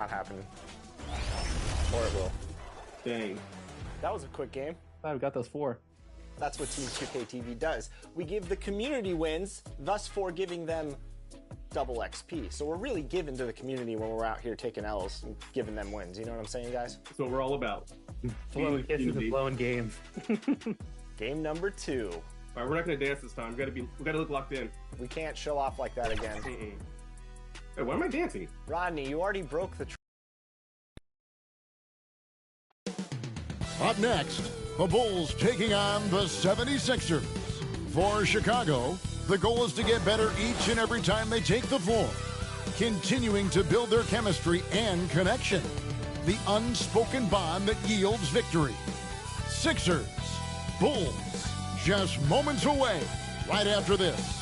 not happen. Or it will. Dang. That was a quick game. Glad we got those 4. That's what Team 2K TV does. We give the community wins, thus for giving them double XP. So we're really giving to the community when we're out here taking L's and giving them wins. You know what I'm saying, guys? That's what we're all about. Blowing kisses and blowing games. Game number 2. All right, we're not gonna dance this time. We gotta look locked in. We can't show off like that again. Hey, why am I dancing? Rodney, you already broke the. Up next, the Bulls taking on the 76ers. For Chicago, the goal is to get better each and every time they take the floor, continuing to build their chemistry and connection, the unspoken bond that yields victory. Sixers, Bulls, just moments away right after this.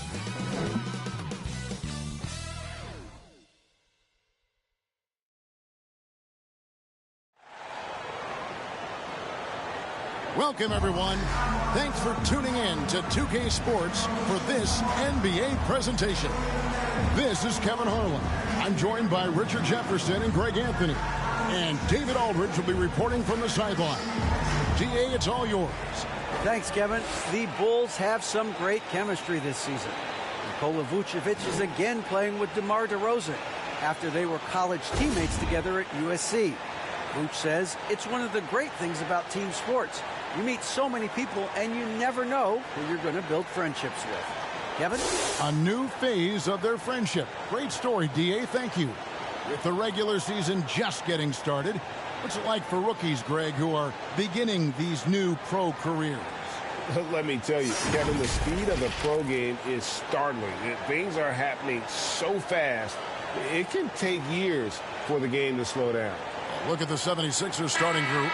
Welcome, everyone. Thanks for tuning in to 2K Sports for this NBA presentation. This is Kevin Harlan. I'm joined by Richard Jefferson and Greg Anthony. And David Aldridge will be reporting from the sideline. DA, it's all yours. Thanks, Kevin. The Bulls have some great chemistry this season. Nikola Vucevic is again playing with DeMar DeRozan after they were college teammates together at USC. Vooch says it's one of the great things about team sports. You meet so many people, and you never know who you're going to build friendships with. Kevin? A new phase of their friendship. Great story, DA. Thank you. With the regular season just getting started, what's it like for rookies, Greg, who are beginning these new pro careers? Let me tell you, Kevin, the speed of the pro game is startling. Things are happening so fast, it can take years for the game to slow down. Look at the 76ers starting group.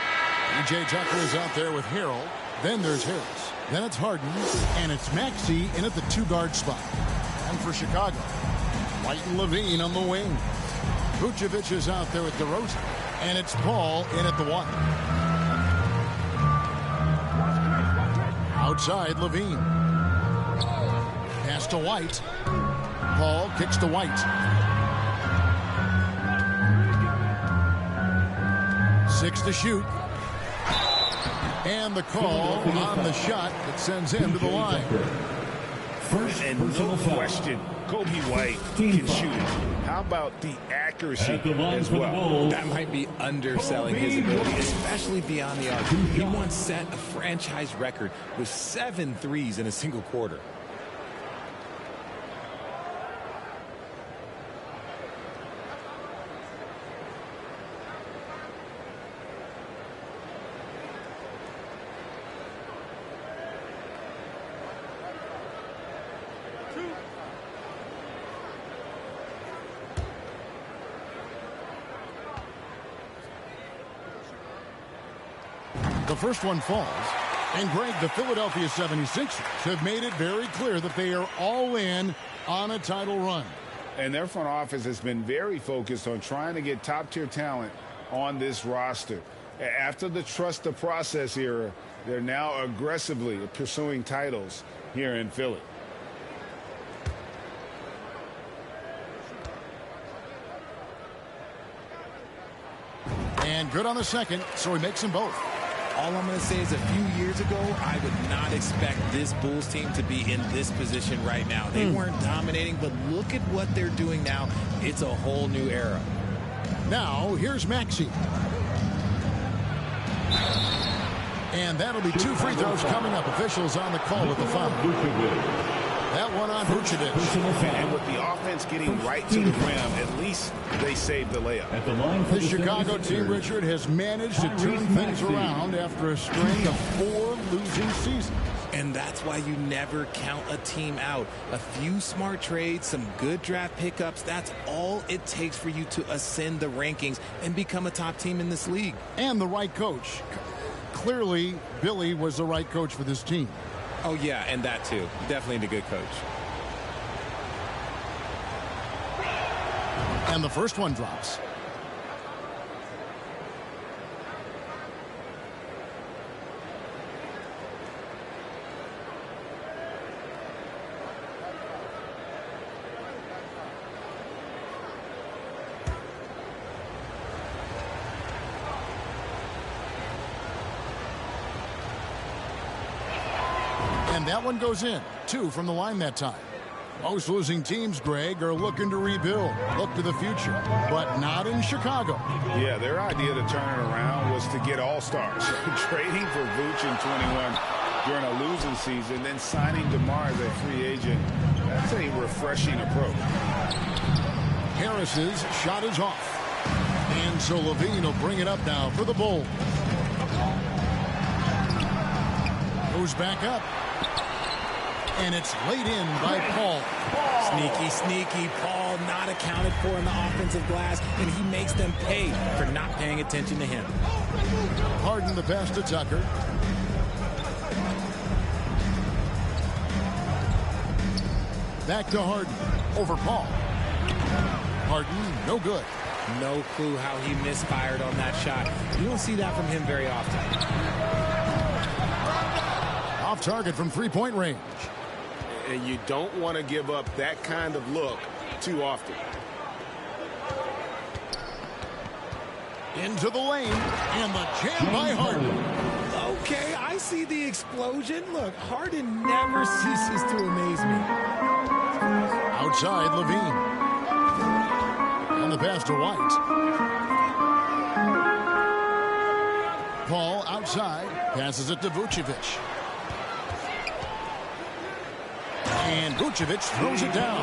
E.J. Tucker is out there with Harrell. Then there's Harris. Then it's Harden. And it's Maxey in at the 2-guard spot. And for Chicago, White and Levine on the wing. Vucevic is out there with DeRozan. And it's Paul in at the 1. Outside, Levine. Pass to White. Paul kicks to White. 6 to shoot. And the call on the shot that sends him to the line. And no question, Kobe White can shoot it. How about the accuracy as well? That might be underselling his ability, especially beyond the arc. He once set a franchise record with 7 threes in a single quarter. The first one falls. And Greg, the Philadelphia 76ers have made it very clear that they are all in on a title run. And their front office has been very focused on trying to get top-tier talent on this roster. After the trust the process era, they're now aggressively pursuing titles here in Philly. And good on the second, so he makes them both. All I'm going to say is a few years ago, I would not expect this Bulls team to be in this position right now. They weren't dominating, but look at what they're doing now. It's a whole new era. Now, here's Maxey. And that'll be 2 free throws coming up. Officials on the call with the foul. That one on Vucevic. And with the offense getting right to the rim, at least they saved the layup. The Chicago team, Richard, has managed to turn things around after a string of 4 losing seasons. And that's why you never count a team out. A few smart trades, some good draft pickups, that's all it takes for you to ascend the rankings and become a top team in this league. And the right coach. Clearly, Billy was the right coach for this team. Oh, yeah, and that too. Definitely a good coach. And the first one drops. And that one goes in. 2 from the line that time. Most losing teams, Greg, are looking to rebuild, look to the future, but not in Chicago. Yeah, their idea to turn it around was to get all-stars. Trading for Vooch in 21 during a losing season, then signing DeMar as a free agent. That's a refreshing approach. Harris's shot is off. And so Levine will bring it up now for the Bulls. Goes back up. And it's laid in by Paul. Sneaky. Paul not accounted for in the offensive glass, and he makes them pay for not paying attention to him. Harden the pass to Tucker. Back to Harden. Over Paul. Harden, no good. No clue how he misfired on that shot. You don't see that from him very often. Off target from three-point range. And you don't want to give up that kind of look too often. Into the lane, and the jam by Harden. Okay, I see the explosion. Look, Harden never ceases to amaze me. Outside, Levine. And the pass to White. Paul outside, passes it to Vucevic. And Vucevic throws it down.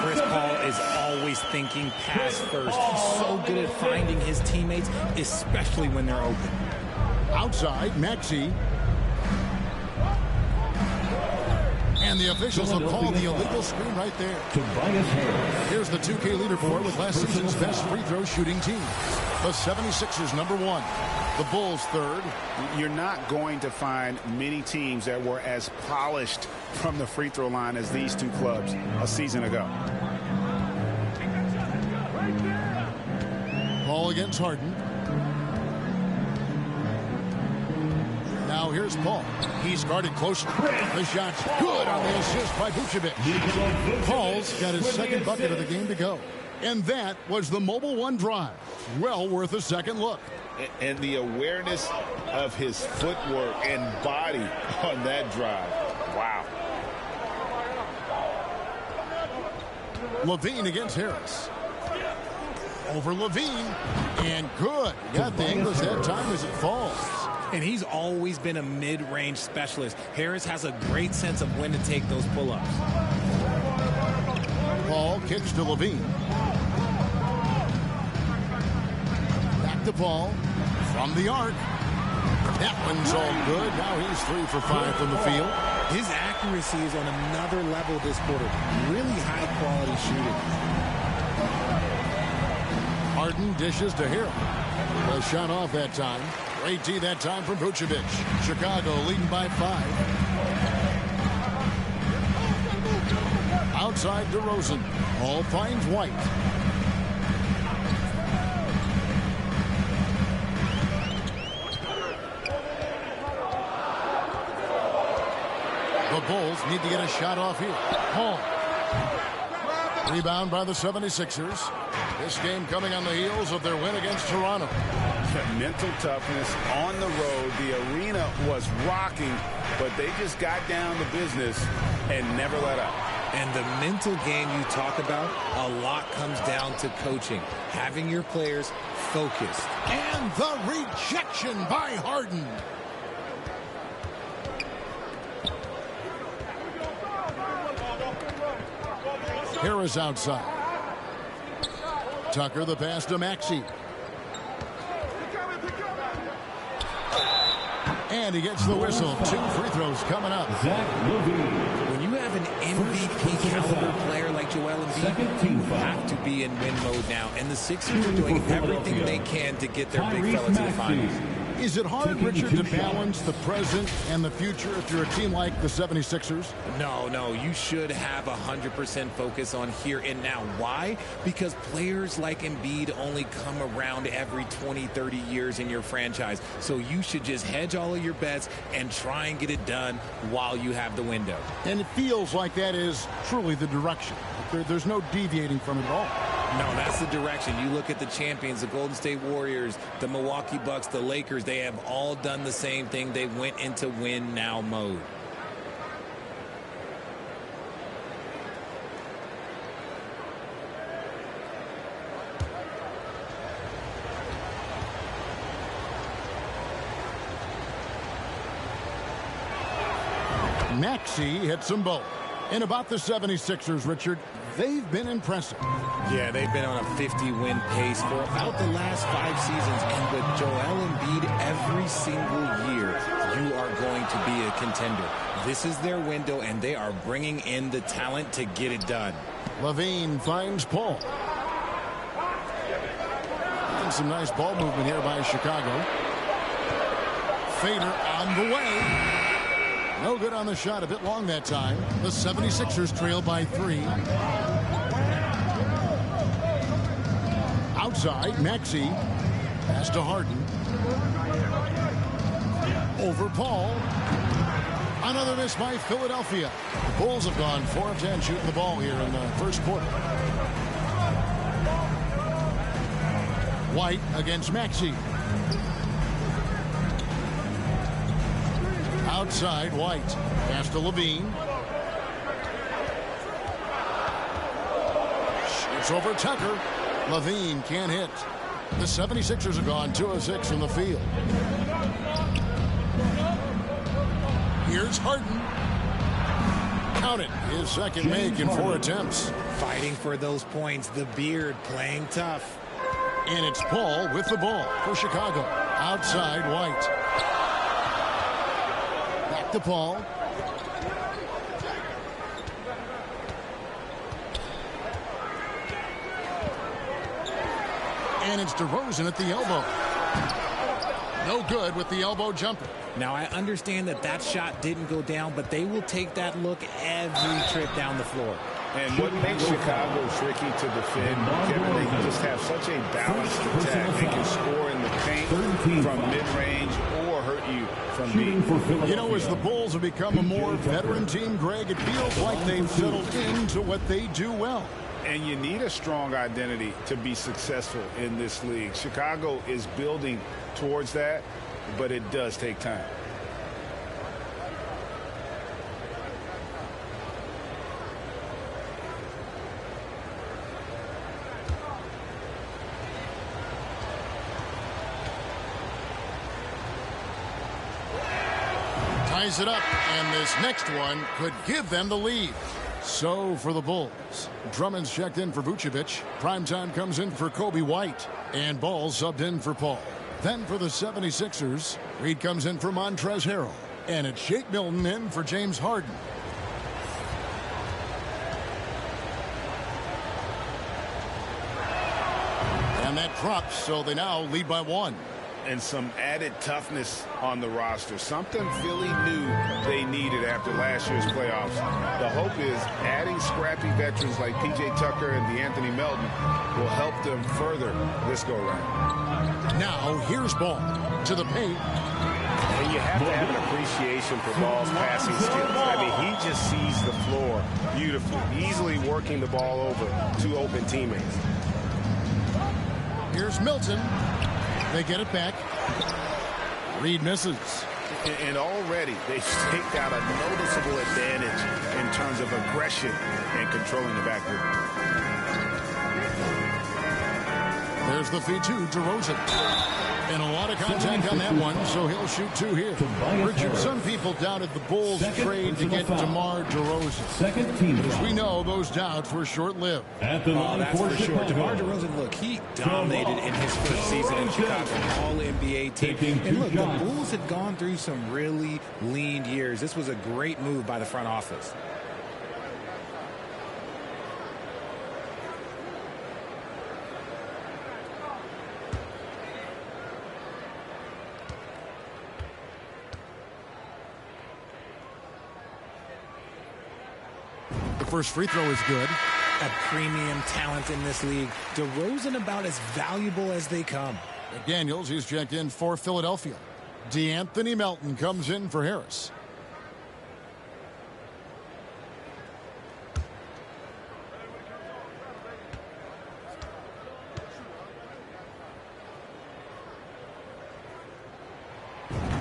Chris Paul is always thinking pass first. He's so good at finding his teammates, especially when they're open. Outside, Maxey. And the officials have called the illegal screen right there. Here's the 2K leaderboard with last season's best free throw shooting team. The 76ers #1. The Bulls 3rd. You're not going to find many teams that were as polished from the free throw line as these two clubs a season ago. Paul against Harden. Now here's Paul. He's guarded closely. The shot's good on the assist by Vucevic. Paul's got his second bucket of the game to go. And that was the Mobile One drive. Well worth a second look. And the awareness of his footwork and body on that drive. Wow. Levine against Harris. Over Levine. And good. Got the English that time as it falls. And he's always been a mid-range specialist. Harris has a great sense of when to take those pull-ups. Paul kicks to Levine. Back to Paul. From the arc. That one's all good. Now he's 3 for 5 from the field. His accuracy is on another level this quarter. Really high-quality shooting. Harden dishes to Harrell. A shot off that time. Great D that time from Vucevic. Chicago leading by 5. Outside DeRozan. Paul finds White. The Bulls need to get a shot off here. Paul. Rebound by the 76ers. This game coming on the heels of their win against Toronto. Mental toughness on the road. The arena was rocking, but they just got down to business and never let up. And the mental game you talk about, a lot comes down to coaching. Having your players focused. And the rejection by Harden. Harris outside. Tucker the pass to Maxey. And he gets the whistle. 2 free throws coming up. When you have an MVP caliber player like Joel Embiid, you have to be in win mode now. And the Sixers are doing everything they can to get their big fella to the finals. Is it hard, Richard, to balance the present and the future if you're a team like the 76ers? No. You should have 100% focus on here and now. Why? Because players like Embiid only come around every 20, 30 years in your franchise. So you should just hedge all of your bets and try and get it done while you have the window. And it feels like that is truly the direction. There's no deviating from it at all. No, that's the direction. You look at the champions, the Golden State Warriors, the Milwaukee Bucks, the Lakers. They have all done the same thing. They went into win now mode. Maxey hits them both. And about the 76ers, Richard, they've been impressive. Yeah, they've been on a 50-win pace for about the last 5 seasons. And with Joel Embiid every single year, you are going to be a contender. This is their window, and they are bringing in the talent to get it done. LaVine finds Paul. And some nice ball movement here by Chicago. Fader on the way. No good on the shot. A bit long that time. The 76ers trail by 3. Outside, Maxey. Pass to Harden. Over Paul. Another miss by Philadelphia. The Bulls have gone 4 of 10 shooting the ball here in the first quarter. White against Maxey. Outside, White. Pass to LaVine. Shoots over Tucker. LaVine can't hit. The 76ers have gone 2 of 6 from the field. Here's Harden. Count it. His second make in 4 attempts. Fighting for those points. The beard playing tough. And it's Paul with the ball for Chicago. Outside, White. Back to Paul. And it's DeRozan at the elbow. No good with the elbow jumper. Now, I understand that shot didn't go down, but they will take that look every trip down the floor. And what makes Chicago tricky to defend, Kevin, they just have such a balanced attack. They can score in the paint from mid-range or hurt you from deep. You know, as the Bulls have become a more veteran team, Greg, it feels like they've settled into what they do well. And you need a strong identity to be successful in this league. Chicago is building towards that, but it does take time. Ties it up, and this next one could give them the lead. So for the Bulls, Drummond's checked in for Vucevic. Primetime comes in for Kobe White. And Ball subbed in for Paul. Then for the 76ers, Reed comes in for Montrezl Harrell. And it's Shake Milton in for James Harden. And that drops, so they now lead by 1. And some added toughness on the roster. Something Philly knew they needed after last year's playoffs. The hope is adding scrappy veterans like P.J. Tucker and DeAnthony Melton will help them further this go-round. Now here's Ball to the paint. And you have to have an appreciation for Ball's passing skills. I mean, he just sees the floor beautifully, easily working the ball over 2 open teammates. Here's Milton. They get it back. Reed misses. And already they've staked out a noticeable advantage in terms of aggression and controlling the backcourt. There's the feed to DeRozan. And a lot of contact on that one, so he'll shoot 2 here. Richard, some people doubted the Bulls' trade to get DeMar DeRozan. As we know, those doubts were short-lived. That's for sure. DeMar DeRozan, look, he dominated in his first season in Chicago, All-NBA team. And look, the Bulls had gone through some really lean years. This was a great move by the front office. First free throw is good. A premium talent in this league. DeRozan about as valuable as they come. McDaniels, he's checked in for Philadelphia. DeAnthony Melton comes in for Harris.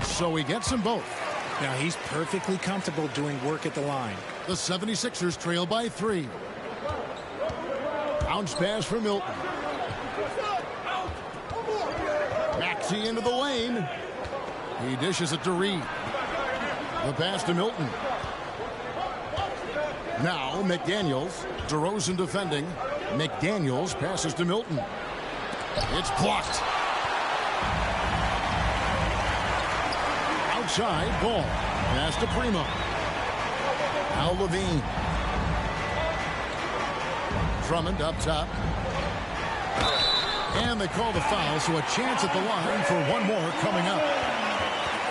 So he gets them both. Now he's perfectly comfortable doing work at the line. The 76ers trail by 3. Bounce pass for Milton. Maxey into the lane. He dishes it to Reed. The pass to Milton. Now McDaniels. DeRozan defending. McDaniels passes to Milton. It's blocked. Outside ball. Pass to Primo. Now Levine. Drummond up top. And they call the foul, so a chance at the line for one more coming up.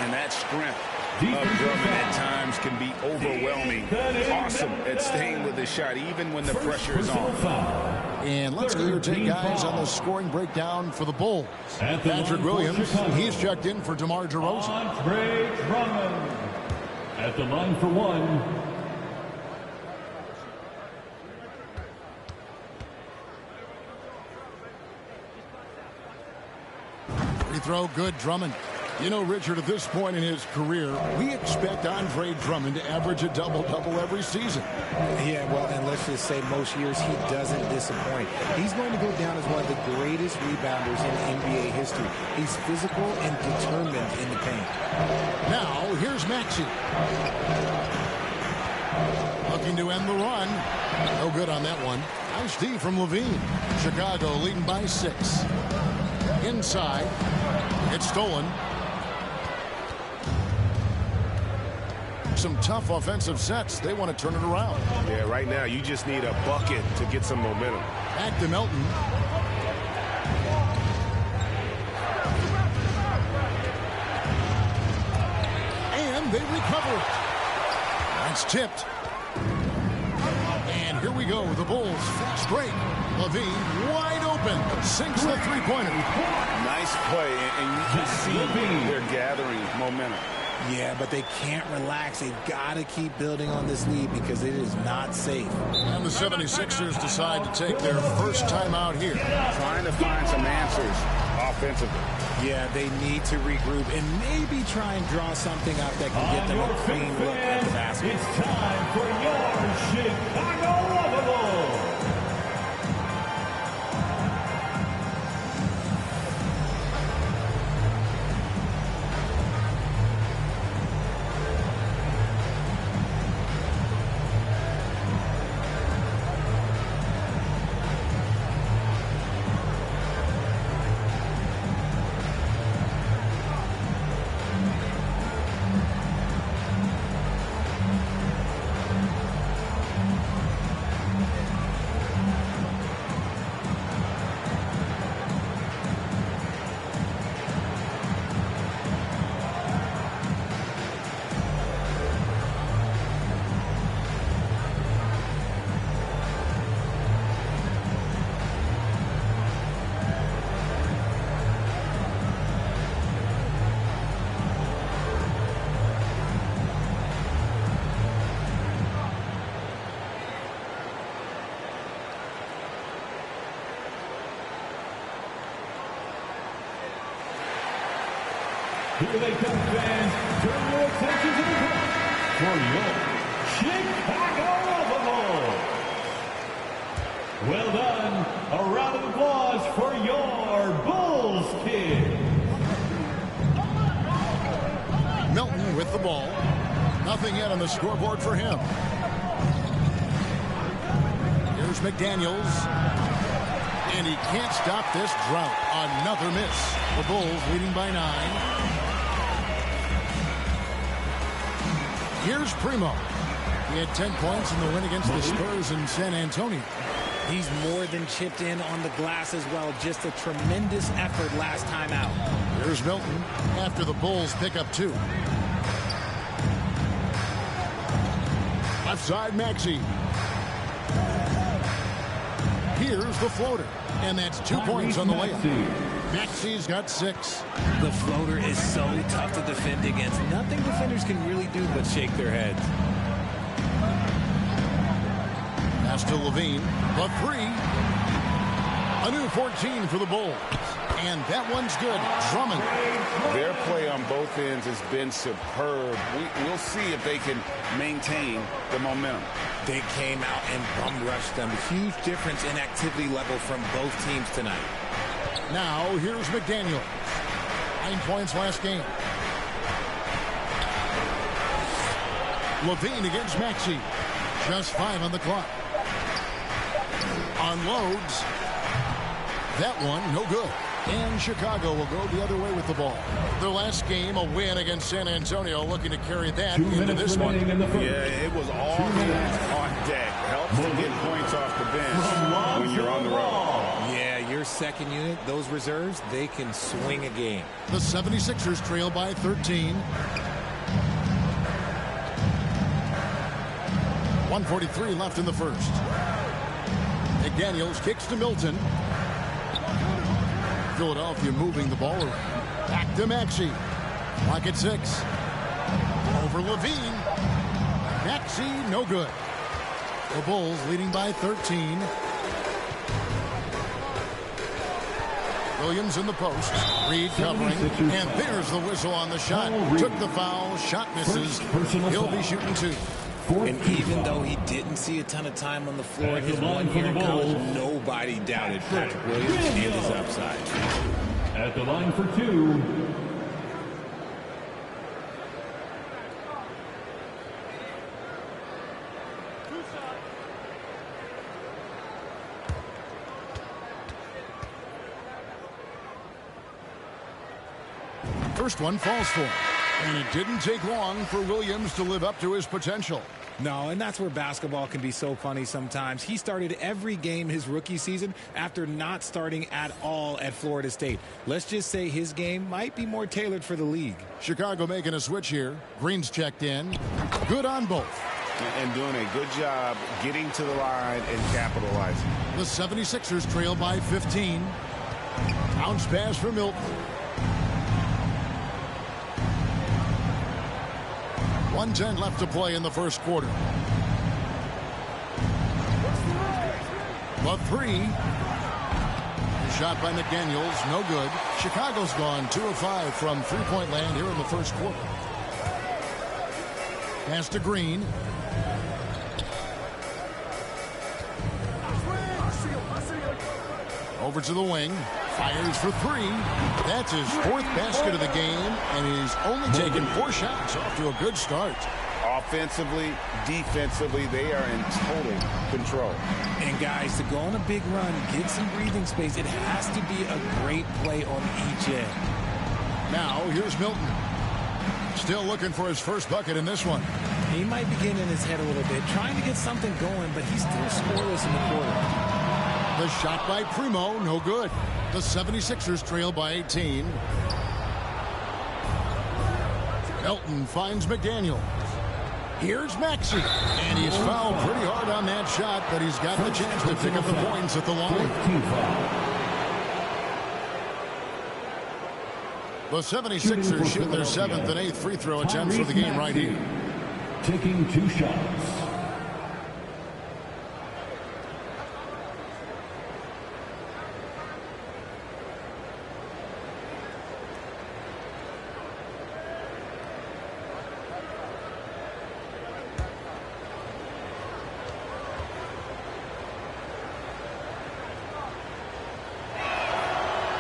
And that strength of Drummond at times can be overwhelming. Awesome at staying with the shot, even when the pressure is on. And let's get your take, guys, on the scoring breakdown for the Bulls. Patrick Williams, he's checked in for DeMar DeRozan. Andre Drummond at the line for one. Free throw, good. Drummond. You know, Richard, at this point in his career, we expect Andre Drummond to average a double-double every season. Yeah, well, and let's just say most years he doesn't disappoint. He's going to go down as one of the greatest rebounders in NBA history. He's physical and determined in the paint. Now, here's Maxey. Looking to end the run. No good on that one. Nice D from Levine. Chicago leading by 6. Inside. It's stolen. Some tough offensive sets. They want to turn it around. Yeah, right now you just need a bucket to get some momentum. Back to Melton. And they recover it. That's tipped. And here we go. The Bulls fast break. Levine wide open. Sinks the three-pointer. Nice play, and you can see they're gathering momentum. Yeah, but they can't relax. They've got to keep building on this lead because it is not safe. And the 76ers decide to take their first time out here. Trying to find some answers offensively. Yeah, they need to regroup and maybe try and draw something up that can get them a clean look at the basket. It's time for your Chicago Lovables. Here they come, fans. Turn your attention to the court for your Chicago Bulls. Well done. A round of applause for your Bulls kids. Milton with the ball. Nothing yet on the scoreboard for him. Here's McDaniels. And he can't stop this drought. Another miss. The Bulls leading by 9. Here's Primo. He had 10 points in the win against the Spurs in San Antonio. He's more than chipped in on the glass as well. Just a tremendous effort last time out. Here's Milton after the Bulls pick up 2. Left side, Maxey. Here's the floater. And that's 2 points on the layup. Maxey's got 6. The floater is so tough to defend against. Nothing defenders can really do but shake their heads. Pass to Levine. The 3. A new 14 for the Bulls. And that one's good. Drummond. Their play on both ends has been superb. We'll see if they can maintain the momentum. They came out and bum rushed them. Huge difference in activity level from both teams tonight. Now, here's McDaniels. 9 points last game. Levine against Maxey. Just 5 on the clock. Unloads. That one, no good. And Chicago will go the other way with the ball. Their last game, a win against San Antonio, looking to carry that into this one. Yeah, it was all hands on deck. Helps to get points off the bench when you're on the road. Yeah, your second unit, those reserves, they can swing a game. The 76ers trail by 13. 1:43 left in the first. McDaniels kicks to Milton. Philadelphia moving the ball around. Back to Maxey. Clock at 6. Over Levine. Maxey, no good. The Bulls leading by 13. Williams in the post. Reed covering. And there's the whistle on the shot. Took the foul. Shot misses. He'll be shooting 2. And even though he didn't see a ton of time on the floor in his 1 year in college, nobody doubted Patrick Williams and his upside. At the line for 2. First one falls for him. And it didn't take long for Williams to live up to his potential. No, and that's where basketball can be so funny sometimes. He started every game his rookie season after not starting at all at Florida State. Let's just say his game might be more tailored for the league. Chicago making a switch here. Green's checked in. Good on both. And doing a good job getting to the line and capitalizing. The 76ers trail by 15. Bounce pass for Milton. 1:10 left to play in the first quarter. The 3. Shot by McDaniels, no good. Chicago's gone 2 of 5 from three-point land here in the first quarter. Pass to Green. Over to the wing. Fires for 3. That's his 4th basket of the game, and he's only taken 4 shots. Off to a good start. Offensively, defensively, they are in total control. And guys, to go on a big run, get some breathing space, it has to be a great play on each end. Now, here's Milton. Still looking for his first bucket in this one. He might be getting in his head a little bit, trying to get something going, but he's still scoreless in the quarter. The shot by Primo, no good. The 76ers trail by 18. Elton finds McDaniel. Here's Maxey. And he's fouled pretty hard on that shot, but he's got the chance to pick up the points at the line. The 76ers shoot their 7th and 8th free throw attempts for the game right here. Taking 2 shots.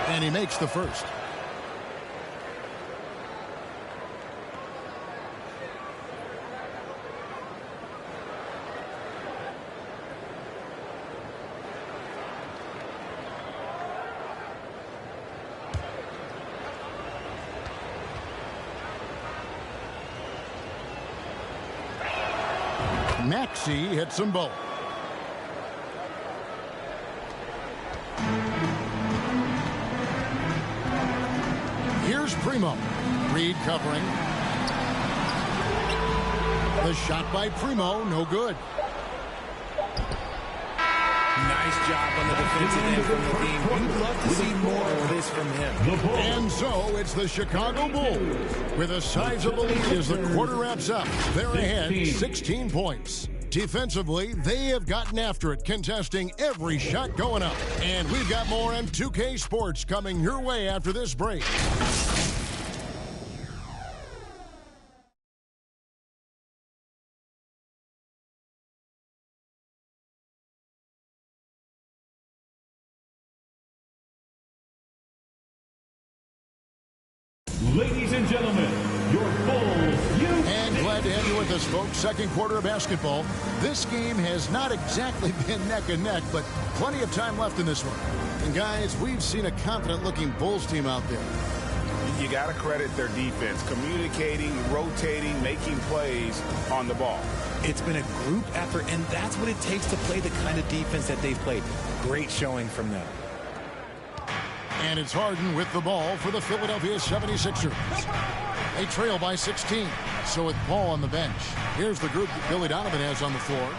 And he makes the first. Maxey hits them both. Here's Primo. Reed covering. The shot by Primo, no good. Nice job on the defensive end from Levine. We'd love to see more of this from him. And so it's the Chicago Bulls with a sizable lead as the quarter wraps up. They're ahead 16 points. Defensively, they have gotten after it, contesting every shot going up. And we've got more M2K Sports coming your way after this break. Ladies and gentlemen, your Bulls youth. And glad to have you with with us, folks. Second quarter of basketball. This game has not exactly been neck and neck, but plenty of time left in this one. And guys, we've seen a confident-looking Bulls team out there. You got to credit their defense, communicating, rotating, making plays on the ball. It's been a group effort, and that's what it takes to play the kind of defense that they've played. Great showing from them. And it's Harden with the ball for the Philadelphia 76ers. They trail by 16. So with Paul on the bench, here's the group that Billy Donovan has on the floor.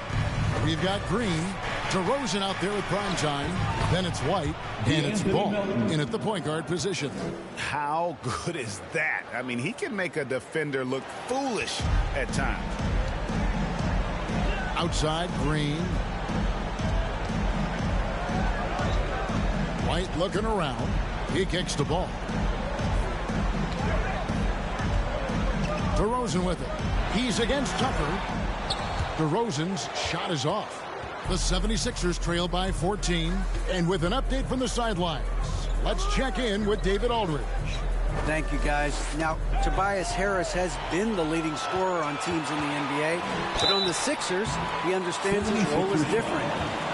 We've got Green, DeRozan out there at prime time. Then it's White, and it's Ball in at the point guard position. How good is that? I mean, he can make a defender look foolish at times. Outside, Green. White looking around. He kicks the ball. DeRozan with it. He's against Tucker. DeRozan's shot is off. The 76ers trail by 14. And with an update from the sidelines, let's check in with David Aldridge. Thank you, guys. Now, Tobias Harris has been the leading scorer on teams in the NBA, but on the Sixers, he understands his role is different.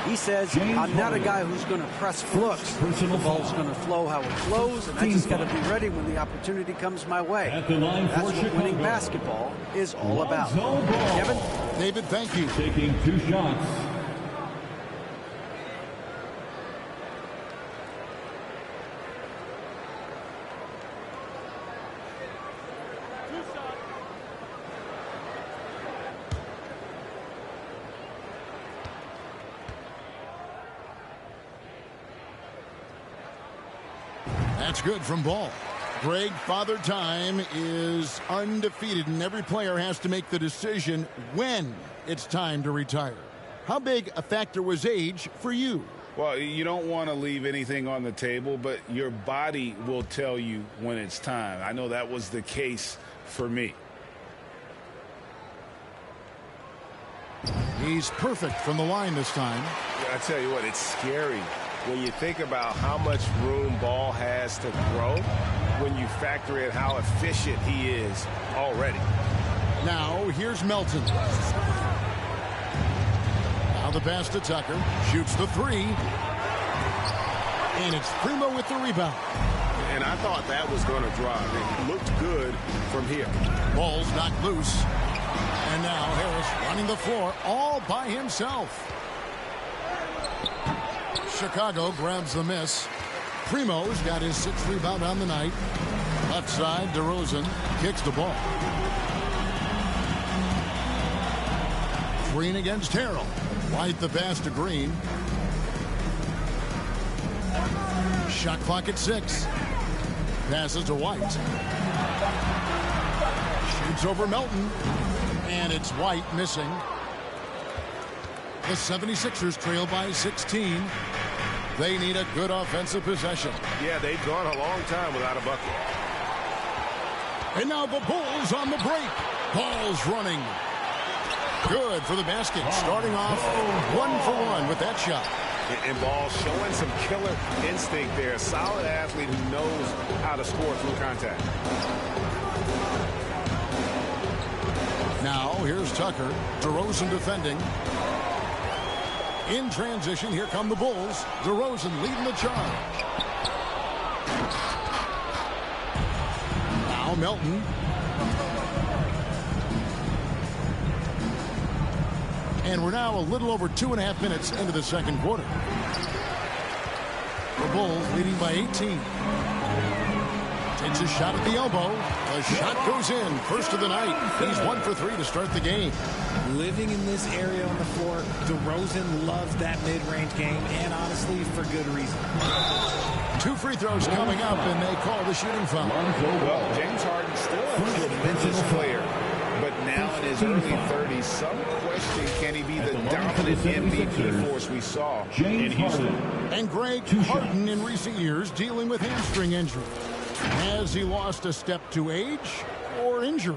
He says, I'm not a guy who's going to press flux. The ball's going to flow how it flows, and I just got to be ready when the opportunity comes my way. That's what winning basketball is all about. Kevin? David, thank you. Taking 2 shots. That's good from Ball. Greg, Father Time is undefeated, and every player has to make the decision when it's time to retire. How big a factor was age for you? Well, you don't want to leave anything on the table, but your body will tell you when it's time. I know that was the case for me. He's perfect from the line this time. I tell you what, it's scary when you think about how much room Ball has to grow, when you factor in how efficient he is already. Now, here's Melton. Now the pass to Tucker. Shoots the 3. And it's Primo with the rebound. And I thought that was going to drop. It looked good from here. Ball's knocked loose. And now Harris running the floor all by himself. Chicago grabs the miss. Primo's got his 6th rebound on the night. Left side, DeRozan kicks the ball. Green against Harrell. White the pass to Green. Shot clock at 6. Passes to White. Shoots over Melton. And it's White missing. The 76ers trail by 16. They need a good offensive possession. Yeah, they've gone a long time without a bucket. And now the Bulls on the break. Ball's running. Good for the basket. Starting off 1 for 1 with that shot. And Ball showing some killer instinct there. A solid athlete who knows how to score through contact. Now here's Tucker. DeRozan defending. In transition, here come the Bulls. DeRozan leading the charge. Now Melton. And we're now a little over 2.5 minutes into the second quarter. The Bulls leading by 18. Takes a shot at the elbow. The shot goes in. First of the night. He's 1 for 3 to start the game. Living in this area on the floor, DeRozan loves that mid-range game, and honestly, for good reason. 2 free throws coming up, and they call the shooting foul. Well, James Harden still a vintage player, but now in his early 30s, some question, can he be the dominant MVP force we saw in Houston? And Greg, Harden in recent years dealing with hamstring injury. Has he lost a step to age or injury?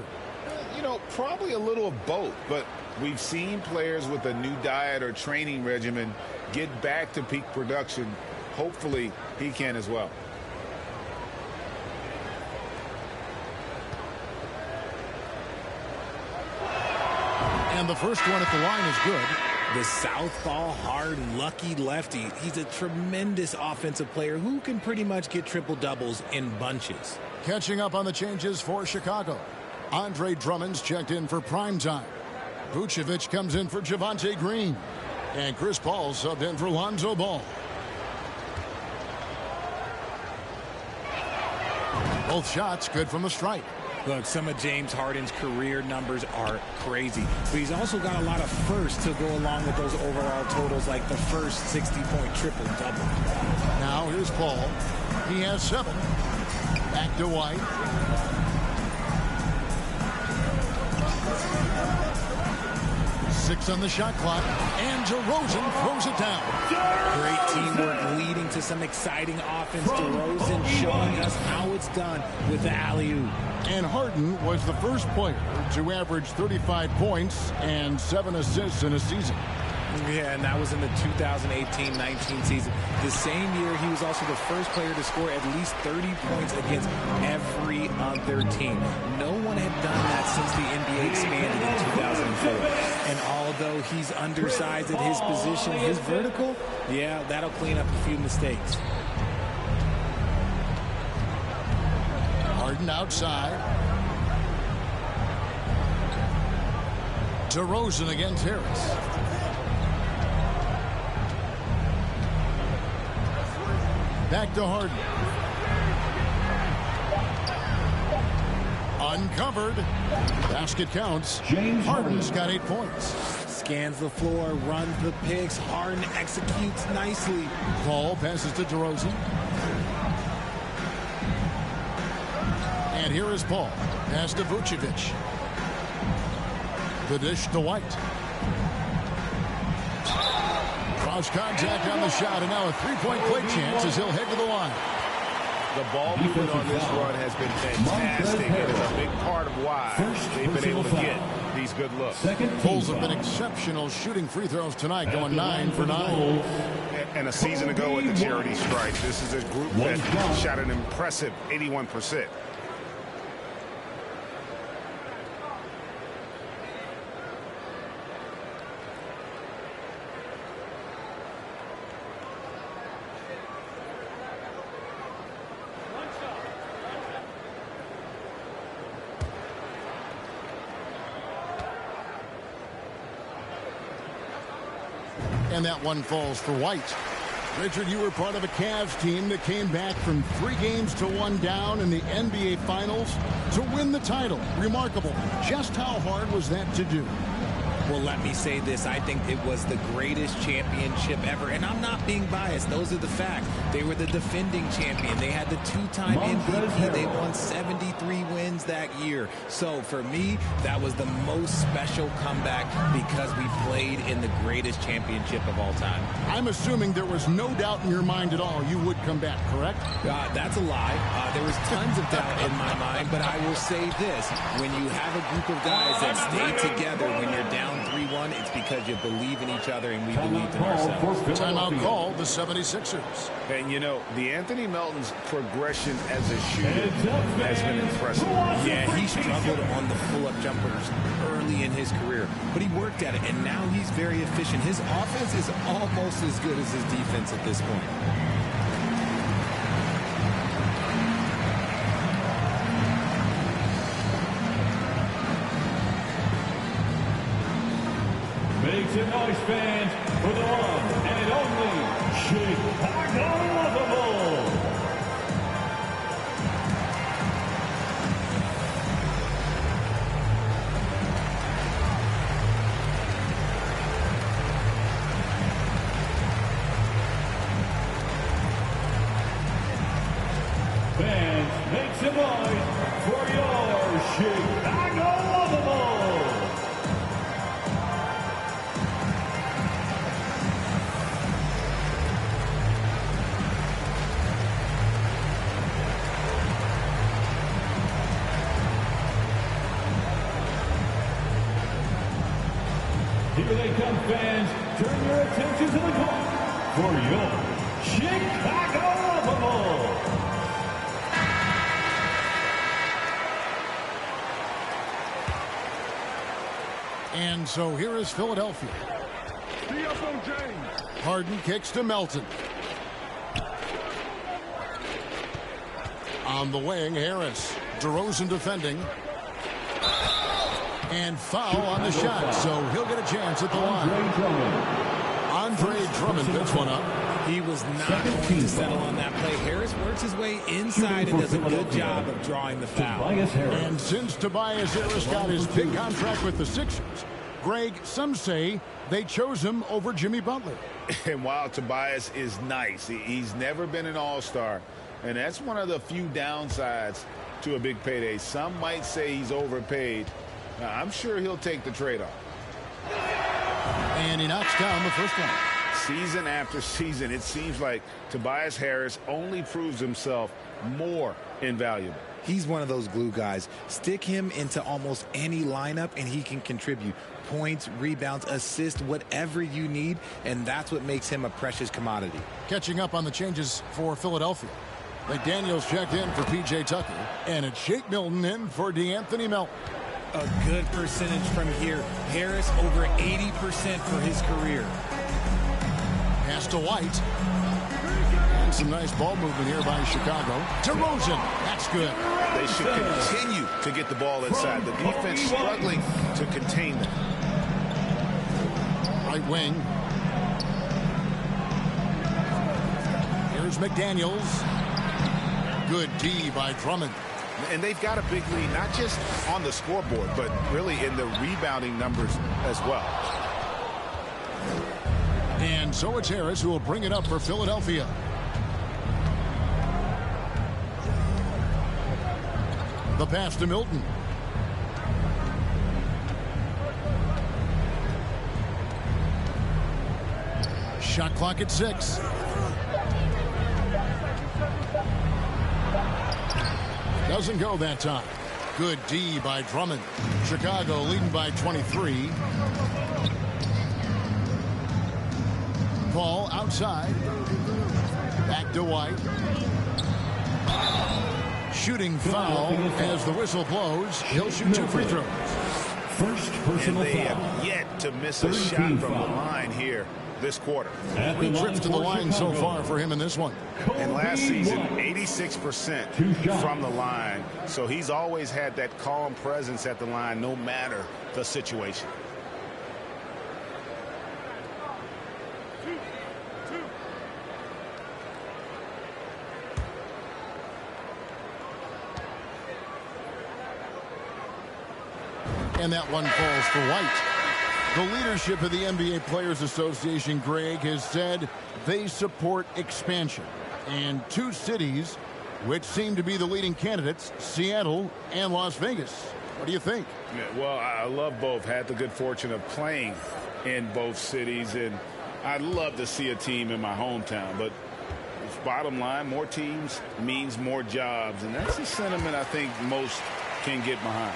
You know, probably a little of both, but we've seen players with a new diet or training regimen get back to peak production. Hopefully, he can as well. And the first one at the line is good. The southpaw, hard, lucky lefty. He's a tremendous offensive player who can pretty much get triple-doubles in bunches. Catching up on the changes for Chicago. Andre Drummond's checked in for prime time. Vucevic comes in for Javonte Green. And Chris Paul subbed in for Lonzo Ball. Both shots good from the stripe. Look, some of James Harden's career numbers are crazy, but he's also got a lot of firsts to go along with those overall totals, like the first 60-point triple-double. Now here's Paul. He has 7. Back to White. Six on the shot clock, and DeRozan throws it down. Great teamwork leading to some exciting offense. DeRozan showing us how it's done with the alley-oop. And Harden was the first player to average 35 points and 7 assists in a season. Yeah, and that was in the 2018-19 season. The same year, he was also the first player to score at least 30 points against every other team. No one had done that since the NBA expanded in 2004. And although he's undersized at his position, his vertical, yeah, that'll clean up a few mistakes. Harden outside. DeRozan against Harris. Back to Harden. Uncovered. Basket counts. Harden's got 8 points. Scans the floor, runs the picks. Harden executes nicely. Paul passes to DeRozan. And here is Paul. Pass to Vucevic. The dish to White. Cross contact on the shot, and now a three-point play chance as he'll head to the line. The ball movement on this run has been fantastic. It is a big part of why they've been able to get these good looks. Bulls have been exceptional shooting free throws tonight, going 9 for 9. And a season ago at the charity stripe, this is a group that shot an impressive 81%. And that one falls for White. Richard, you were part of a Cavs team that came back from 3 games to 1 down in the NBA Finals to win the title. Remarkable. Just how hard was that to do? Well, let me say this. I think it was the greatest championship ever. And I'm not being biased. Those are the facts. They were the defending champion. They had the 2-time MVP. They won 73 wins that year. So for me, that was the most special comeback because we played in the greatest championship of all time. I'm assuming there was no doubt in your mind at all you would come back, correct? That's a lie. There was tons of doubt in my mind, but I will say this. When you have a group of guys that stay together when you're down 3-1, it's because you believe in each other and we believed in ourselves. Timeout call, the 76ers. And, you know, the Anthony Melton's progression as a shooter has been impressive. Yeah, he struggled on the pull-up jumpers early in his career, but he worked at it, and now he's very efficient. His offense is almost as good as his defense at this point. Make some noise, fans, for the one and only Chicago Bulls. Fans, make some noise for your Chicago Bulls. Here they come, fans. Turn your attention to the court for your Chicago Bulls. And so here is Philadelphia. Harden kicks to Melton. On the wing, Harris. DeRozan defending. And foul on the shot, so he'll get a chance at the line. Andre Drummond picks one up. He was not going to settle on that play. Harris works his way inside and does a good job of drawing the foul. And since Tobias Harris got his big contract with the Sixers, Greg, some say they chose him over Jimmy Butler. And while Tobias is nice, he's never been an all-star. And that's one of the few downsides to a big payday. Some might say he's overpaid. Now, I'm sure he'll take the trade-off. And he knocks down the first one. Season after season, it seems like Tobias Harris only proves himself more invaluable. He's one of those glue guys. Stick him into almost any lineup and he can contribute points, rebounds, assists, whatever you need, and that's what makes him a precious commodity. Catching up on the changes for Philadelphia. McDaniels checked in for P.J. Tucker, and it's Shake Milton in for DeAnthony Melton. A good percentage from here. Harris over 80% for his career. Pass to White. And some nice ball movement here by Chicago. DeRozan. That's good. They should continue to get the ball inside. The defense struggling to contain them. Right wing. Here's McDaniels. Good D by Drummond. And they've got a big lead, not just on the scoreboard, but really in the rebounding numbers as well. And so it's Harris who will bring it up for Philadelphia. The pass to Milton. Shot clock at 6. Doesn't go that time. Good D by Drummond. Chicago leading by 23. Ball outside. Back to White. Shooting foul as the whistle blows. He'll shoot 2 free throws. First personal and they foul. have yet to miss a shot from the line here this quarter. 3 trips to the line so far for him in this one. And last season, 86% from the line. So he's always had that calm presence at the line no matter the situation. And that one falls for White. The leadership of the NBA Players Association, Greg, has said they support expansion. And 2 cities which seem to be the leading candidates, Seattle and Las Vegas. What do you think? Yeah, well, I love both. Had the good fortune of playing in both cities, and I'd love to see a team in my hometown. But bottom line, more teams means more jobs, and that's the sentiment I think most can get behind.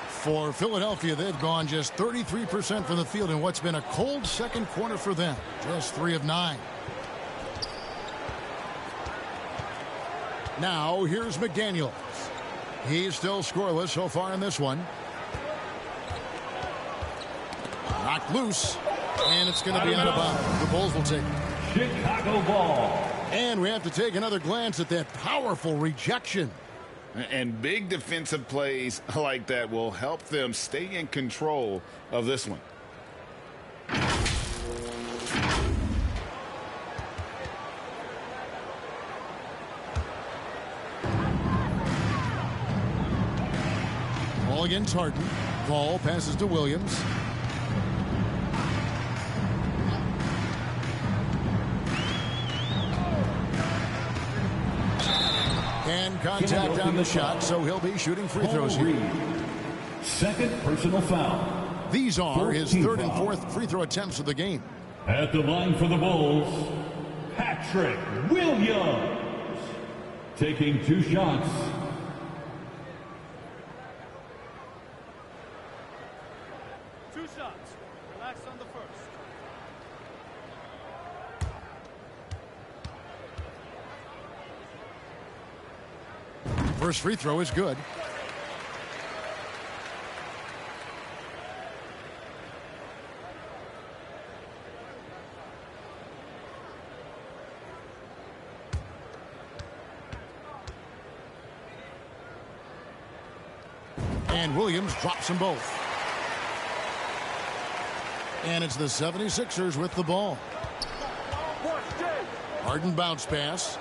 For Philadelphia, they've gone just 33% from the field in what's been a cold second quarter for them. Just 3 of 9. Now, here's McDaniels. He's still scoreless so far in this one. Knocked loose, and it's going to be out of bounds. The Bulls will take it. Chicago ball. And we have to take another glance at that powerful rejection. And big defensive plays like that will help them stay in control of this one. Ball against Harden. Ball passes to Williams. And contact on the shot, so he'll be shooting free throws here. Second personal foul. These are his 3rd and 4th free throw attempts of the game. At the line for the Bulls, Patrick Williams. Taking 2 shots. Relax on the first. First free throw is good. And Williams drops them both. And it's the 76ers with the ball. Harden bounce pass.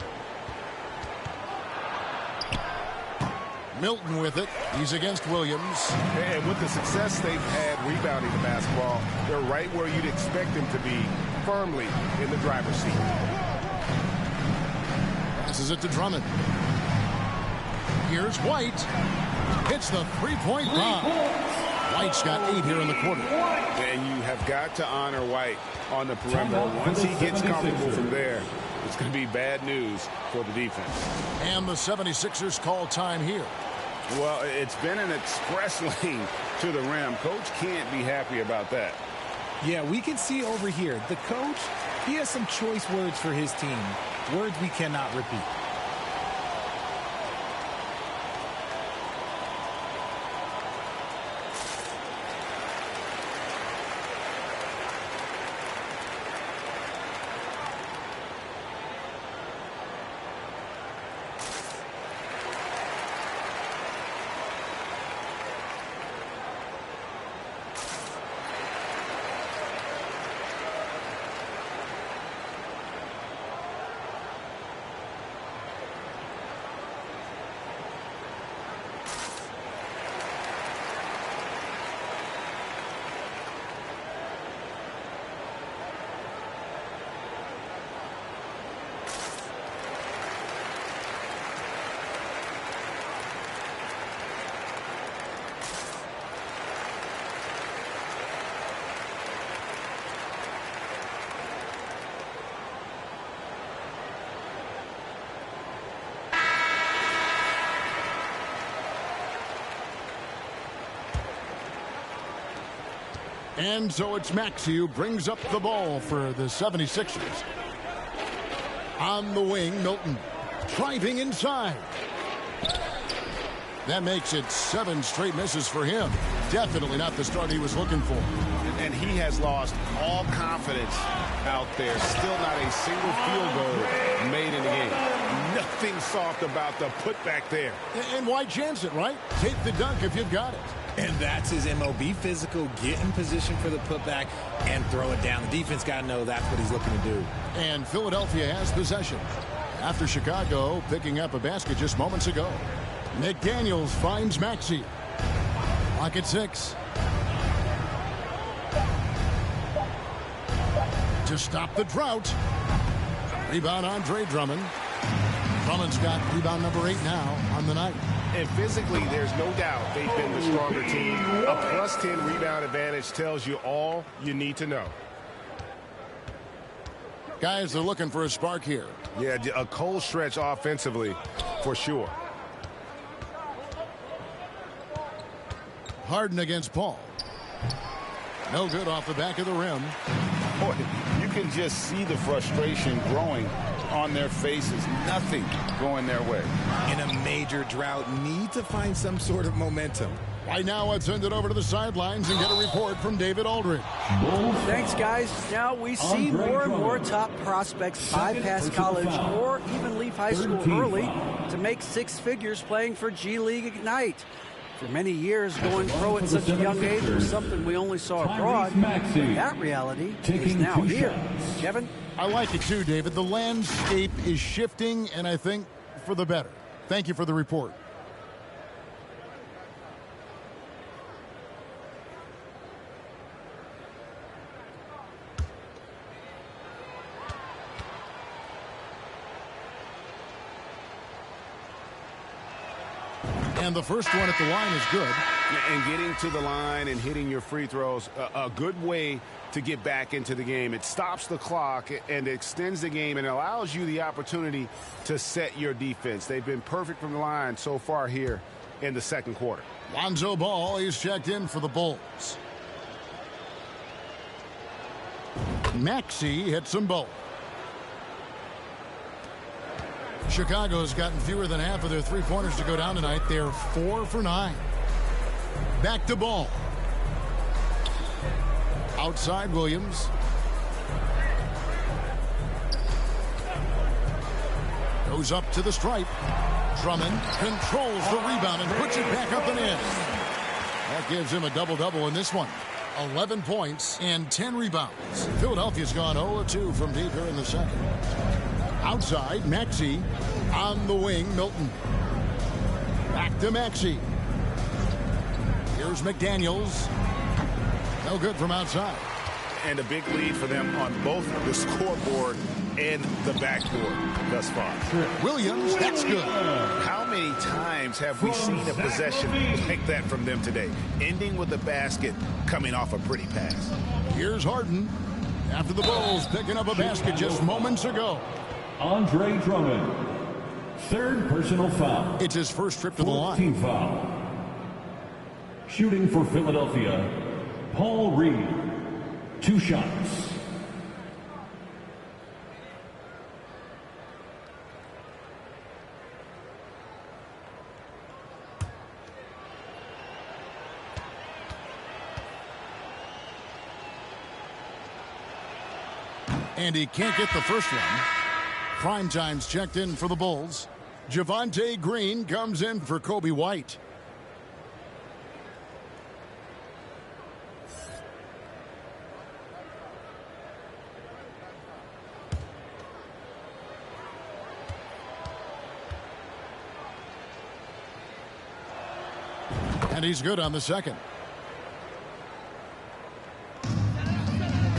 Milton with it. He's against Williams. And with the success they've had rebounding the basketball, they're right where you'd expect them to be, firmly in the driver's seat. Passes it to Drummond. Here's White. Hits the three-point bomb. White's got 8 here in the quarter. And you have got to honor White on the perimeter. Once he gets comfortable from there, it's going to be bad news for the defense. And the 76ers call time here. Well, it's been an express lane to the rim. Coach can't be happy about that. Yeah, we can see over here, the coach, he has some choice words for his team. Words we cannot repeat. And so it's Maxey who brings up the ball for the 76ers. On the wing, Milton driving inside. That makes it 7 straight misses for him. Definitely not the start he was looking for. And he has lost all confidence out there. Still not a single field goal made in the game. Nothing soft about the putback there. And why chance it, right? Take the dunk if you've got it. And that's his MO. Be physical, get in position for the putback, and throw it down. The defense got to know that's what he's looking to do. And Philadelphia has possession. After Chicago picking up a basket just moments ago. McDaniels finds Maxey. Lock at 6. To stop the drought. Rebound Andre Drummond. Drummond's got rebound number 8 now on the night. And physically, there's no doubt they've been the stronger team. A +10 rebound advantage tells you all you need to know. Guys, they're looking for a spark here. Yeah, a cold stretch offensively for sure. Harden against Paul. No good off the back of the rim. Boy, you can just see the frustration growing on their faces. Nothing going their way. In a major drought, need to find some sort of momentum. Right now, let's send it over to the sidelines and get a report from David Aldridge. Thanks, guys. Now we see more and more top prospects bypass college or even leave high school early to make 6 figures playing for G League Ignite. For many years, going pro at such a young age was something we only saw abroad. That reality is now here. Kevin? I like it too, David. The landscape is shifting, and I think for the better. Thank you for the report. And the first one at the line is good. And getting to the line and hitting your free throws, a good way to get back into the game. It stops the clock and extends the game and allows you the opportunity to set your defense. They've been perfect from the line so far here in the second quarter. Lonzo Ball is checked in for the Bulls. Maxey hits them both. Chicago's gotten fewer than half of their three-pointers to go down tonight. They're 4 for 9. Back to Ball. Outside Williams. Goes up to the stripe. Drummond controls the rebound and puts it back up and in. That gives him a double-double in this one. 11 points and 10 rebounds. Philadelphia's gone 0-2 from deep here in the second. Outside, Maxey. On the wing, Milton. Back to Maxey. Here's McDaniels. No good from outside. And a big lead for them on both the scoreboard and the backboard thus far. Williams, that's good. How many times have we seen a possession like that from them today? Ending with a basket, coming off a pretty pass. Here's Harden. After the Bulls picking up a basket just moments ago. Andre Drummond, third personal foul. It's his first trip to the line. Team foul. Shooting for Philadelphia, Paul Reed. 2 shots. And he can't get the first one. Primetime's checked in for the Bulls. Javonte Green comes in for Kobe White. And he's good on the second.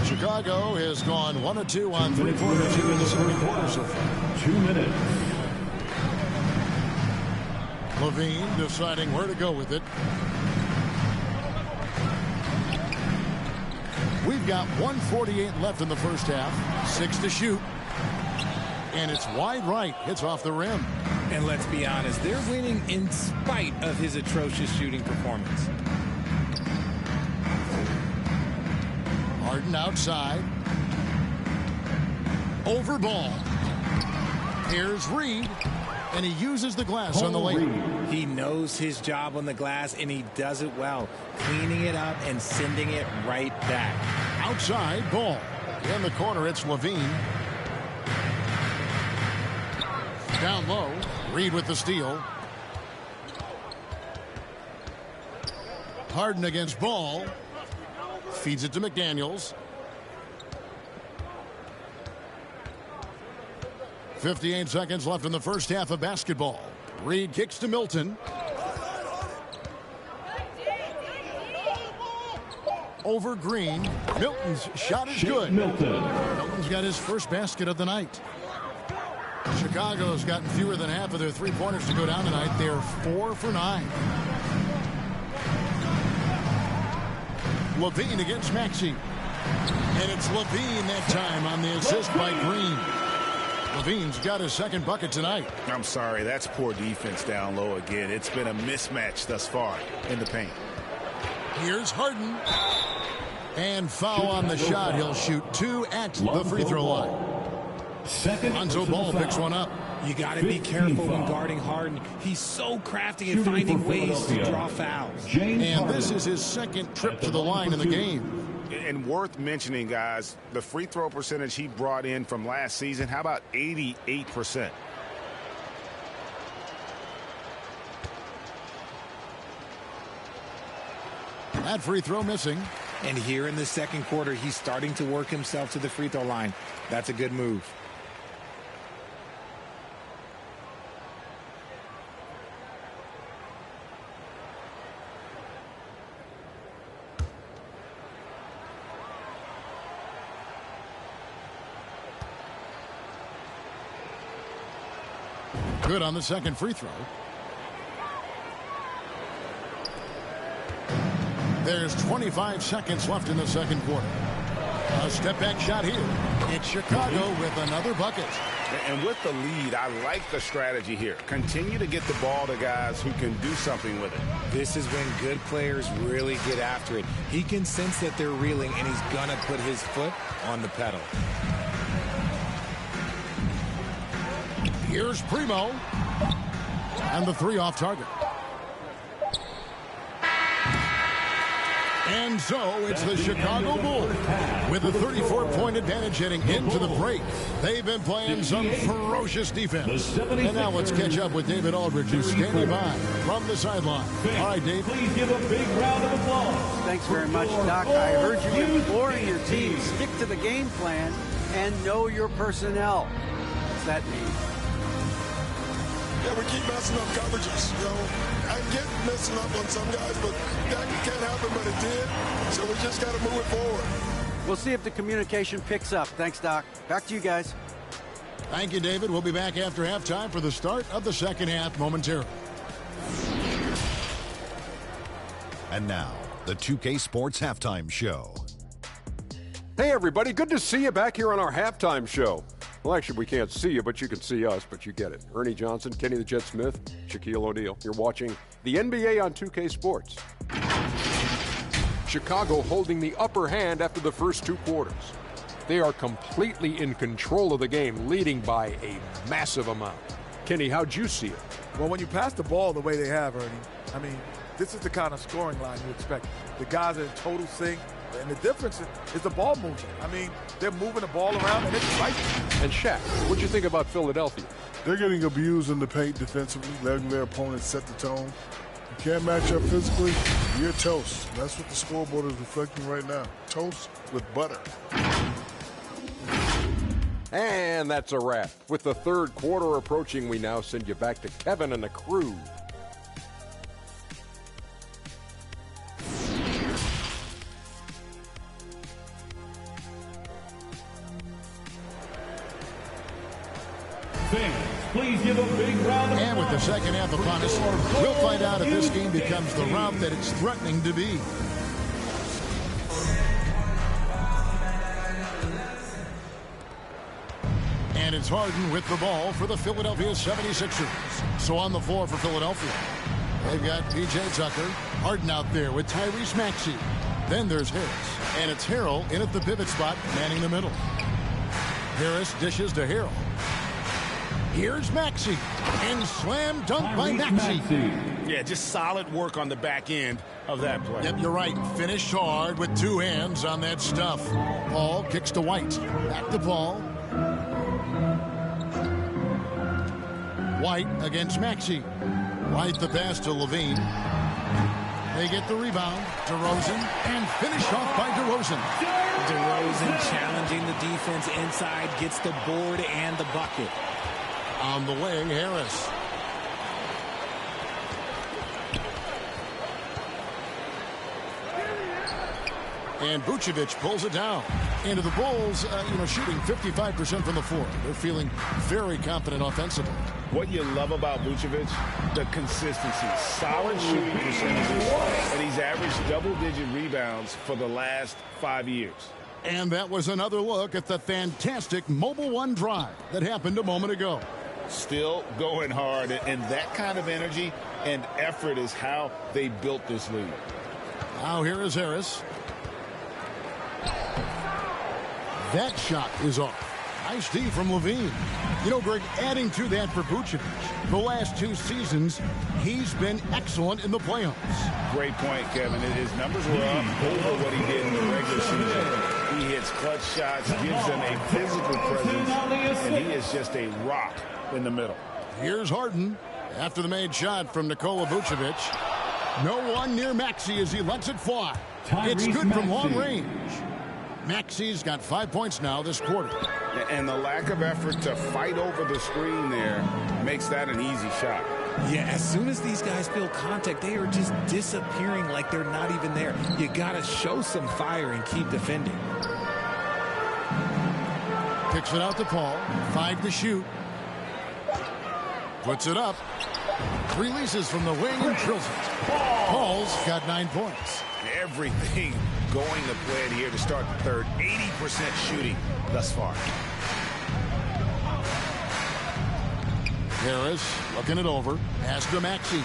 Chicago has gone 1-2 on three-pointers here in the second quarter so far. 2 minutes. Levine deciding where to go with it. We've got 1:48 left in the first half. 6 to shoot. And it's wide right. Hits off the rim. And let's be honest, they're winning in spite of his atrocious shooting performance. Harden outside. Over ball. Here's Reed. And he uses the glass on the layup. He knows his job on the glass, and he does it well. Cleaning it up and sending it right back. Outside, ball. In the corner, it's Levine. Down low. Reed with the steal. Harden against Ball. Feeds it to McDaniels. 58 seconds left in the first half of basketball. Reed kicks to Milton. Over Green. Milton's shot is good. Milton's got his first basket of the night. Chicago's gotten fewer than half of their three-pointers to go down tonight. They're 4 for 9. Levine against Maxey. And it's Levine that time on the assist by Green. Levine's got his second bucket tonight. I'm sorry, that's poor defense down low again. It's been a mismatch thus far in the paint. Here's Harden. And foul on the shot. He'll shoot 2 at the free throw line. Lonzo Ball picks one up. You got to be careful when guarding Harden. He's so crafty at finding ways to draw fouls. And this is his second trip to the line in the game. And worth mentioning, guys, the free throw percentage he brought in from last season, how about 88%? That free throw missing. And here in the second quarter, he's starting to work himself to the free throw line. That's a good move. Good on the second free throw. There's 25 seconds left in the second quarter. A step back shot here. It's Chicago with another bucket. And with the lead, I like the strategy here. Continue to get the ball to guys who can do something with it. This is when good players really get after it. He can sense that they're reeling, and he's going to put his foot on the pedal. Here's Primo. And the three off target. And so it's the Chicago Bulls with a 34-point advantage heading into the break. They've been playing some ferocious defense. And now let's catch up with David Aldridge, who's standing by from the sideline. All right, Dave. Please give a big round of applause. Thanks very much, Doc. I heard you imploring your team, stick to the game plan and know your personnel. What's that mean? Yeah, we keep messing up coverages. You know, I get messing up on some guys, but that can't happen, but it did. So we just got to move it forward. We'll see if the communication picks up. Thanks, Doc. Back to you guys. Thank you, David. We'll be back after halftime for the start of the second half momentarily. And now, the 2K Sports Halftime Show. Hey, everybody. Good to see you back here on our halftime show. Well, actually, we can't see you, but you can see us, but you get it. Ernie Johnson, Kenny the Jet Smith, Shaquille O'Neal. You're watching the NBA on 2K Sports. Chicago holding the upper hand after the first two quarters. They are completely in control of the game, leading by a massive amount. Kenny, how'd you see it? Well, when you pass the ball the way they have, Ernie, I mean, this is the kind of scoring line you expect. The guys are in total sync. And the difference is the ball movement. I mean, they're moving the ball around and it's right. And Shaq, what'd you think about Philadelphia? They're getting abused in the paint defensively, letting their opponents set the tone. You can't match up physically, you're toast. That's what the scoreboard is reflecting right now. Toast with butter. And that's a wrap. With the third quarter approaching, we now send you back to Kevin and the crew. Please give a big round of applause. And with the second half upon us, we'll find out if this game becomes the rout that it's threatening to be. And it's Harden with the ball for the Philadelphia 76ers. So on the floor for Philadelphia, they've got P.J. Tucker, Harden out there with Tyrese Maxey. Then there's Harris, and it's Harrell in at the pivot spot, manning the middle. Harris dishes to Harrell. Here's Maxey, and slam dunk by Maxey. Yeah, just solid work on the back end of that play. Yep, you're right. Finished hard with two hands on that stuff. Paul kicks to White. Back to Paul. White against Maxey. White the pass to Levine. They get the rebound. DeRozan, and finished off by DeRozan. DeRozan challenging the defense inside, gets the board and the bucket. On the wing, Harris. And Vucevic pulls it down. Into the Bulls, shooting 55% from the floor. They're feeling very confident offensively. What you love about Vucevic, the consistency. Solid shooting percentages, and he's averaged double-digit rebounds for the last 5 years. And that was another look at the fantastic Mobile One drive that happened a moment ago. Still going hard, and that kind of energy and effort is how they built this league. Now here is Harris. That shot is off. Nice D from Levine. You know, Greg, adding to that for Vucevic, the last two seasons, he's been excellent in the playoffs. Great point, Kevin. His numbers were up over what he did in the regular season. He hits clutch shots, gives them a physical presence, and he is just a rock in the middle. Here's Harden after the made shot from Nikola Vucevic. No one near Maxey as he lets it fly. It's good from long range. Maxey's got 5 points now this quarter. And the lack of effort to fight over the screen there makes that an easy shot. Yeah, as soon as these guys feel contact, they are just disappearing like they're not even there. You got to show some fire and keep defending. Picks it out to Paul. 5 to shoot. Puts it up. Releases from the wing and drills it. Paul's got 9 points. Everything going to plan here to start the third. 80% shooting thus far. Harris looking it over. Pass to Maxey.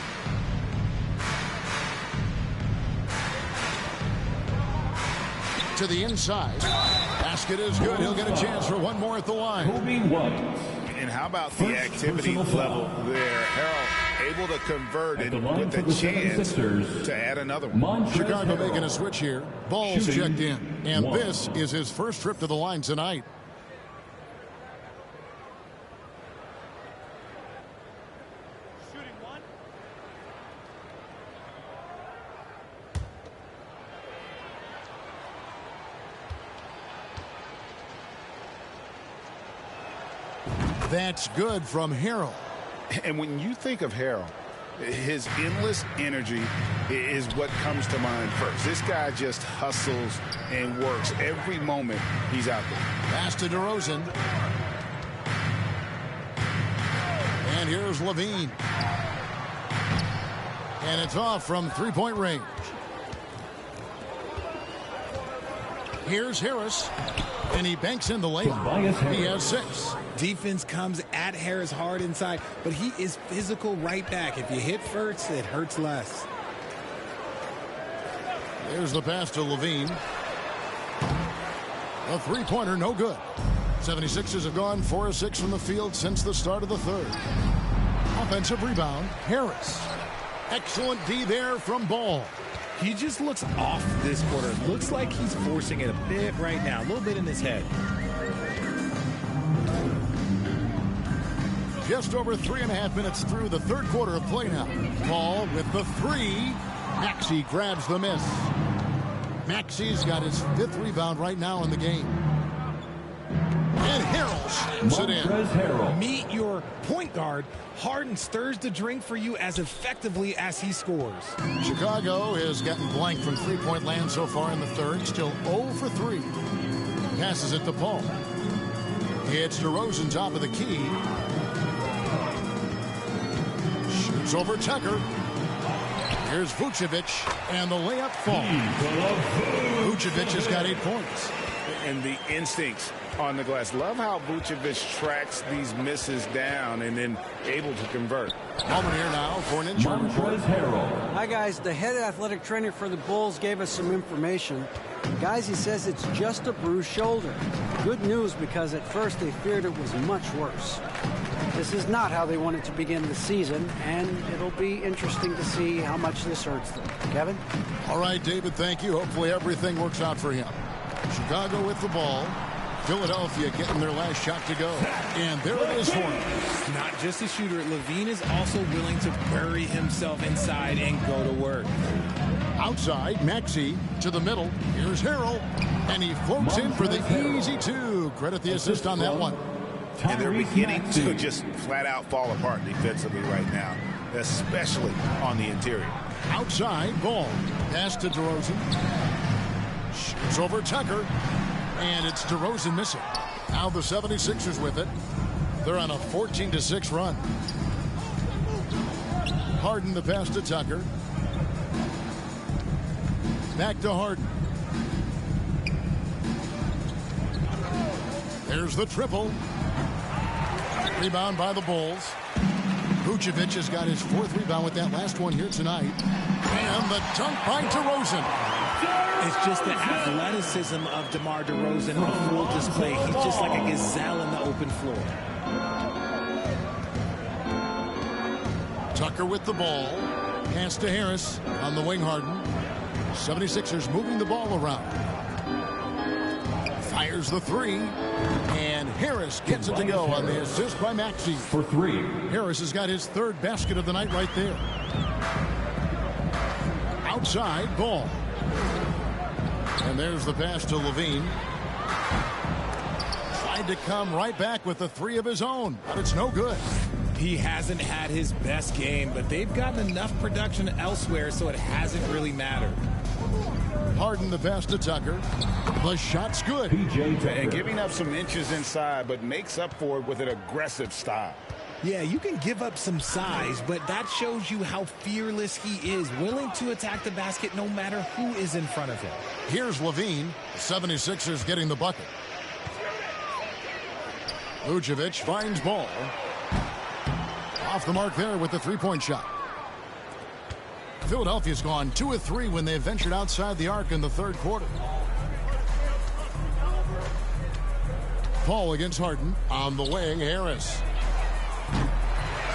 To the inside. Basket is good. He'll get a chance for one more at the line. And how about the activity level there? Harrell able to convert At the and line with for a the chance 76ers, to add another one. Montrezl Chicago Harrell. making a switch here. Ball's Shooting checked in. And one. this is his first trip to the line tonight. Shooting one. That's good from Harrell. And when you think of Harrell, his endless energy is what comes to mind first. This guy just hustles and works every moment he's out there. Pass to DeRozan. And here's Levine. And it's off from three-point range. Here's Harris. And he banks in the layup. He has 6. Defense comes at Harris hard inside, but he is physical right back. If you hit first, it hurts less. There's the pass to Levine. A three-pointer, no good. 76ers have gone 4 of 6 from the field since the start of the third. Offensive rebound, Harris. Excellent D there from Ball. He just looks off this quarter. Looks like he's forcing it a bit right now, a little bit in his head. Just over 3.5 minutes through the third quarter of play now. Ball with the 3. Maxey grabs the miss. Maxey's got his 5th rebound right now in the game. And Harrell shoots it in. Meet your point guard. Harden stirs the drink for you as effectively as he scores. Chicago has gotten blank from three-point land so far in the third. Still 0 for 3. Passes it to Paul. It's DeRozan top of the key. Shoots over Tucker. Here's Vucevic, and the layup falls. Vucevic has got 8 points. And the instincts on the glass. Love how Vucevic tracks these misses down and then able to convert. Moment here now for an injury report. Hi, guys. The head athletic trainer for the Bulls gave us some information. Guys, he says it's just a bruised shoulder. Good news, because at first they feared it was much worse. This is not how they wanted to begin the season, and it'll be interesting to see how much this hurts them. Kevin? All right, David, thank you. Hopefully everything works out for him. Chicago with the ball. Philadelphia getting their last shot to go. And there it is for him. Not just a shooter. Levine is also willing to bury himself inside and go to work. Outside, Maxey to the middle. Here's Harrell. And he floats in for the easy 2. Credit the assist on that one. And they're beginning to just flat out fall apart defensively right now, especially on the interior. Outside, Ball. Pass to DeRozan. Shoots over Tucker. And it's DeRozan missing. Now the 76ers with it. They're on a 14-6 run. Harden the pass to Tucker. Back to Harden. There's the triple. Rebound by the Bulls. Vucevic has got his 4th rebound with that last one here tonight. And the dunk by DeRozan. It's just the athleticism of DeMar DeRozan on full display. He's just like a gazelle in the open floor. Tucker with the ball. Pass to Harris on the wing. Harden. 76ers moving the ball around. Fires the 3. And Harris gets it to go on the assist by Maxey. For 3. Harris has got his 3rd basket of the night right there. Outside, Ball. And there's the pass to Levine. Tried to come right back with the 3 of his own, but it's no good. He hasn't had his best game, but they've gotten enough production elsewhere, so it hasn't really mattered. Harden the pass to Tucker. The shot's good. And giving up some inches inside, but makes up for it with an aggressive style. Yeah, you can give up some size, but that shows you how fearless he is, willing to attack the basket no matter who is in front of him. Here's Levine. The 76ers getting the bucket. Vucevic finds Ball. Off the mark there with the 3-point shot. Philadelphia's gone 2 of 3 when they ventured outside the arc in the third quarter. Paul against Harden. On the wing, Harris.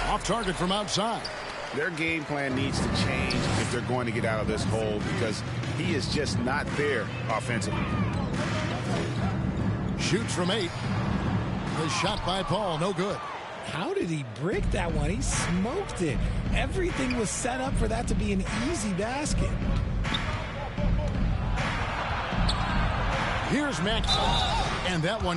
Off target from outside. their game plan needs to change if they're going to get out of this hole because he is just not there offensively. Shoots from 8. The shot by Paul, no good. How did he brick that one? He smoked it. Everything was set up for that to be an easy basket. Here's Max. And that one